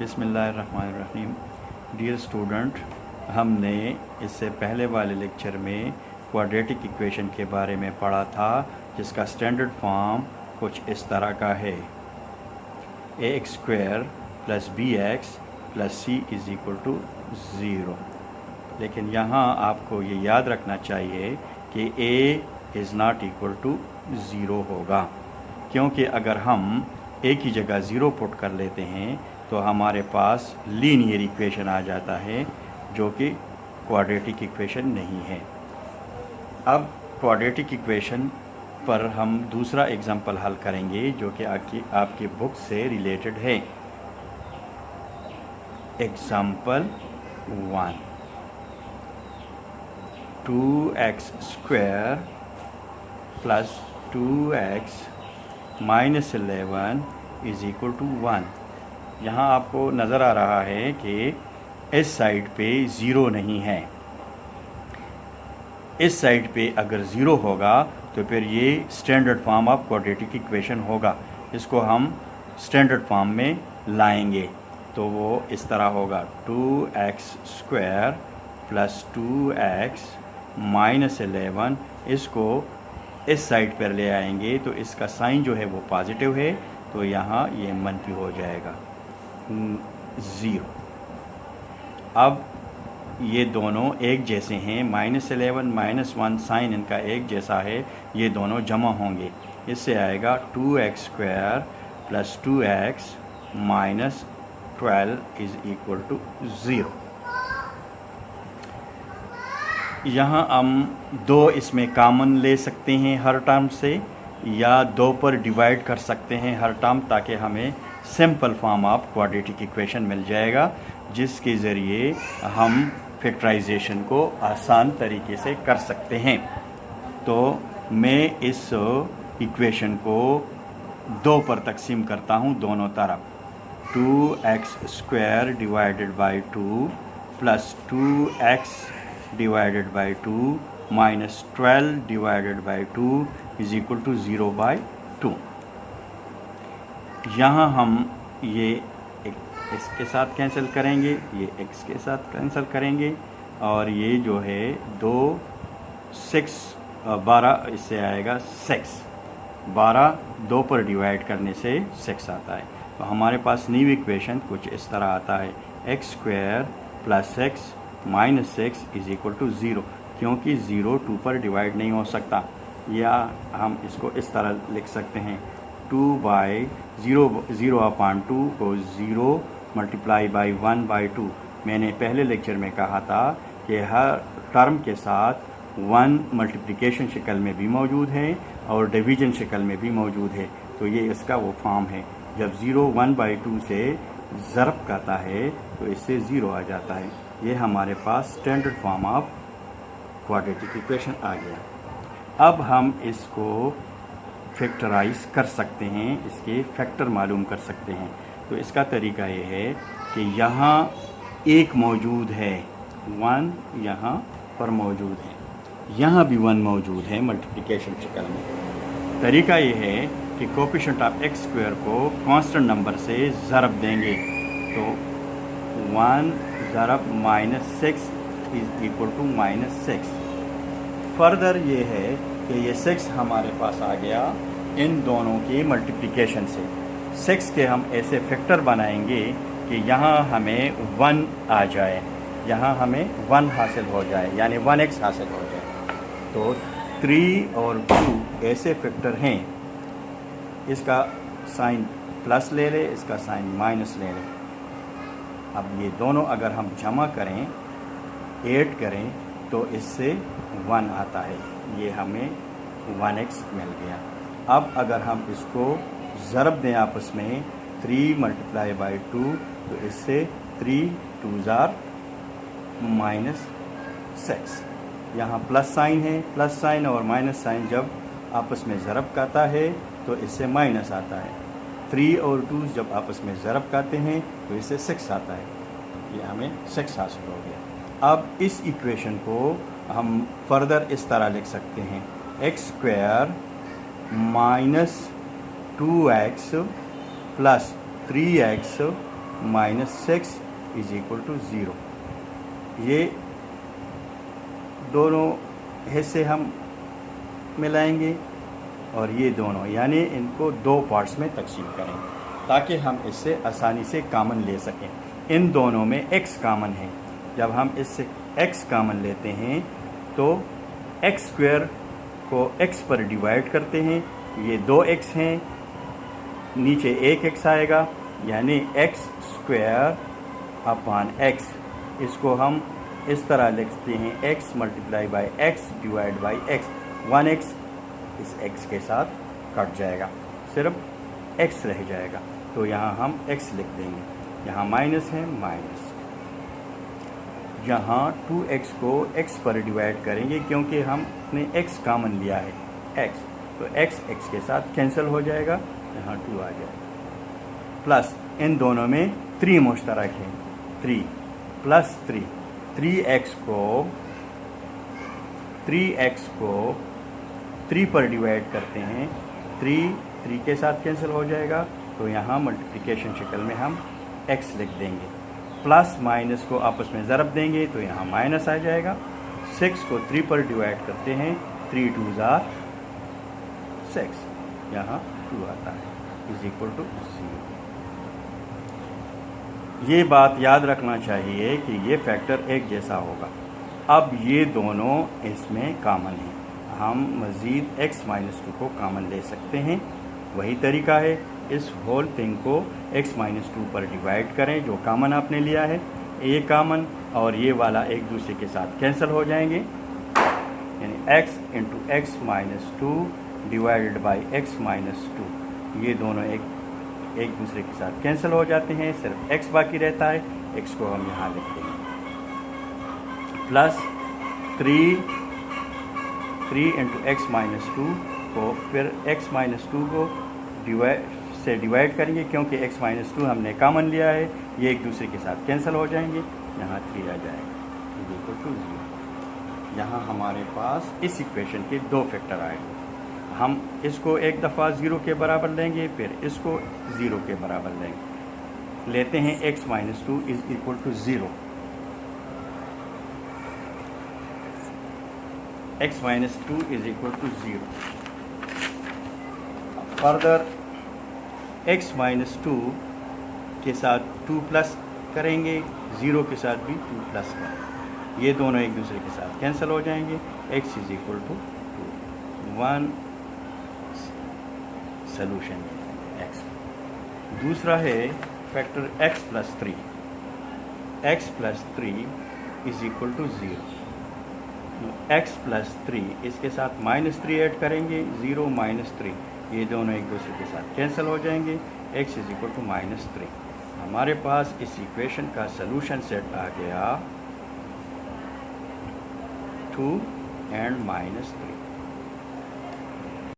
बिस्मिल्लाहिर्रहमानिर्रहीम। Dear student, हमने इससे पहले वाले लेक्चर में क्वाड्रेटिक इक्वेशन के बारे में पढ़ा था, जिसका स्टैंडर्ड फॉर्म कुछ इस तरह का है। ax square plus b x plus c is equal to zero. लेकिन यहाँ आपको ये याद रखना चाहिए कि a is not equal to zero होगा, क्योंकि अगर हम a की जगह ज़ीरो पुट कर लेते हैं तो हमारे पास लीनियर इक्वेशन आ जाता है, जो कि क्वाड्रेटिक इक्वेशन नहीं है। अब क्वाड्रेटिक इक्वेशन पर हम दूसरा एग्जांपल हल करेंगे, जो कि आपकी बुक से रिलेटेड है। Example 1, 2x square plus 2x minus 11 is equal to 1। यहाँ आपको नज़र आ रहा है कि इस साइड पे ज़ीरो नहीं है। इस साइड पे अगर ज़ीरो होगा तो फिर ये standard form of quadratic equation होगा। इसको हम स्टैंडर्ड फॉर्म में लाएंगे तो वो इस तरह होगा, 2x square plus 2x minus 11। इसको इस साइड पर ले आएंगे तो इसका साइन जो है वो पॉजिटिव है, तो यहाँ ये मनफी हो जाएगा, ज़ीरो। अब ये दोनों एक जैसे हैं, माइनस 11 माइनस 1 साइन इनका एक जैसा है, ये दोनों जमा होंगे। इससे आएगा 2x square plus 2x minus 12 is equal to zero. यहाँ हम दो इसमें कॉमन ले सकते हैं हर टर्म से, या दो पर डिवाइड कर सकते हैं हर टर्म, ताकि हमें simple form of quadratic equation मिल जाएगा, जिसके ज़रिए हम फैक्टराइजेशन को आसान तरीके से कर सकते हैं। तो मैं इस इक्वेशन को दो पर तकसीम करता हूँ दोनों तरफ। 2x square divided by 2 plus 2x divided by 2 minus 12 divided by 2 is equal to 0 by 2। यहाँ हम ये इसके साथ कैंसिल करेंगे, ये x के साथ कैंसिल करेंगे, और ये जो है 12 इससे आएगा 6। 12 2 पर डिवाइड करने से 6 आता है। तो हमारे पास न्यू इक्वेशन कुछ इस तरह आता है, x square plus x minus 6 is equal to 0, क्योंकि 0 2 पर डिवाइड नहीं हो सकता। या हम इसको इस तरह लिख सकते हैं, 2 बाई 0 अपॉन 2 को 0 मल्टीप्लाई बाई 1 बाई 2। मैंने पहले लेक्चर में कहा था कि हर टर्म के साथ 1 मल्टीप्लिकेशन शक्ल में भी मौजूद है और डिवीजन शक्ल में भी mauजूद है। तो ये इसका वो फॉर्म है, जब 0 1 बाई 2 से ज़रब करता है तो इससे 0 आ जाता है। ये हमारे पास standard form of quadratic equation आ गया। अब हम इसको फैक्टराइज कर सकते हैं, इसके फैक्टर मालूम कर सकते हैं। तो इसका तरीका ये है कि यहाँ एक मौजूद है, 1 यहाँ पर मौजूद है, यहाँ भी 1 मौजूद है मल्टीप्लिकेशन शक्ल में। तरीका ये है कि कोफिशिएंट ऑफ x स्क्वायर को कांस्टेंट नंबर से ज़रब देंगे, तो 1 ज़रब minus 6 is equal to minus 6। Further ये है कि ये 6 हमारे पास आ गया इन दोनों की मल्टीप्लिकेशन से। 6 के हम ऐसे फैक्टर बनाएंगे कि यहाँ हमें 1 आ जाए, यहाँ हमें 1 हासिल हो जाए, यानी 1x हासिल हो जाए। तो 3 और 2 ऐसे फैक्टर हैं, इसका साइन प्लस ले ले, इसका साइन माइनस ले ले। अब ये दोनों अगर हम जमा करें, ऐड करें, तो इससे 1 आता है, ये हमें 1x मिल गया। अब अगर हम इसको ज़रब दें आपस में, 3 मल्टीप्लाई बाई 2, तो इससे 3 2 ज़ार माइनस 6। यहाँ प्लस साइन है, प्लस साइन और माइनस साइन जब आपस में ज़रब करता है तो इससे माइनस आता है। 3 और 2 जब आपस में ज़रब करते हैं तो इससे 6 आता है, ये हमें 6 हासिल हो गया। अब इस इक्वेशन को हम फर्दर इस तरह लिख सकते हैं, x स्क्वायर माइनस 2x प्लस 3x -6 इज इक्वल टू 0। ये दोनों हिस्से हम मिलाएंगे और ये दोनों, यानी इनको दो पार्ट्स में तकसीम करेंगे ताकि हम इससे आसानी से कॉमन ले सकें। इन दोनों में x कॉमन है। जब हम इससे x कॉमन लेते हैं तो x स्क्वायर को x पर डिवाइड करते हैं। ये 2x हैं, नीचे 1x आएगा, यानी x स्क्वायर अपॉन x। इसको हम इस तरह लिखते हैं x multiply by x divide by x। 1x इस x के साथ कट जाएगा, सिर्फ x रह जाएगा, तो यहाँ हम x लिख देंगे। यहाँ माइनस है, माइनस। यहाँ 2x को x पर डिवाइड करेंगे क्योंकि हमने x कॉमन लिया है, x, तो x के साथ कैंसिल हो जाएगा, यहाँ 2 आ जाएगा। प्लस इन दोनों में 3 मुश्तरक है, 3 प्लस 3, 3x को 3 पर डिवाइड करते हैं, 3 के साथ कैंसिल हो जाएगा, तो यहाँ मल्टीप्लिकेशन शक्ल में हम x लिख देंगे। प्लस माइनस को आपस में ज़रब देंगे तो यहाँ माइनस आ जाएगा। 6 को 3 पर डिवाइड करते हैं, 3 2s are 6, यहाँ 2 आता है, इज इक्वल टू 0। ये बात याद रखना चाहिए कि ये फैक्टर एक जैसा होगा। अब ये दोनों इसमें कॉमन हैं, हम मज़ीद x माइनस 2 को कॉमन ले सकते हैं। वही तरीका है, इस होल थिंग को x माइनस 2 पर डिवाइड करें, जो कॉमन आपने लिया है, ये कॉमन और ये वाला एक दूसरे के साथ कैंसिल हो जाएंगे, यानी x into x minus 2 divided by x minus 2, ये दोनों एक दूसरे के साथ कैंसिल हो जाते हैं, सिर्फ x बाकी रहता है। x को हम यहाँ लिख देंगे प्लस 3 इंटू एक्स माइनस 2 को फिर x माइनस 2 को डिवाइड करेंगे क्योंकि x माइनस 2 हमने कॉमन लिया है, ये एक दूसरे के साथ कैंसिल हो जाएंगे, यहाँ 3 आ जाएगा, इक्वल टू 0। यहाँ हमारे पास इस इक्वेशन के 2 फैक्टर आएंगे। हम इसको एक दफ़ा 0 के बराबर लेंगे, फिर इसको 0 के बराबर लेते हैं। x minus 2 is equal to 0, x minus 2 is equal to 0। Further x minus 2 के साथ 2 प्लस करेंगे, 0 के साथ भी 2 प्लस करेंगे, ये दोनों एक दूसरे के साथ कैंसिल हो जाएंगे, x is equal to 2, 1 solution x। दूसरा है factor x plus 3, x plus 3 is equal to 0। x plus 3 इसके साथ माइनस 3 ऐड करेंगे, 0 माइनस 3, ये दोनों एक दूसरे के साथ कैंसिल हो जाएंगे, x is equal to minus 3। हमारे पास इस इक्वेशन का सलूशन सेट आ गया 2 एंड -3।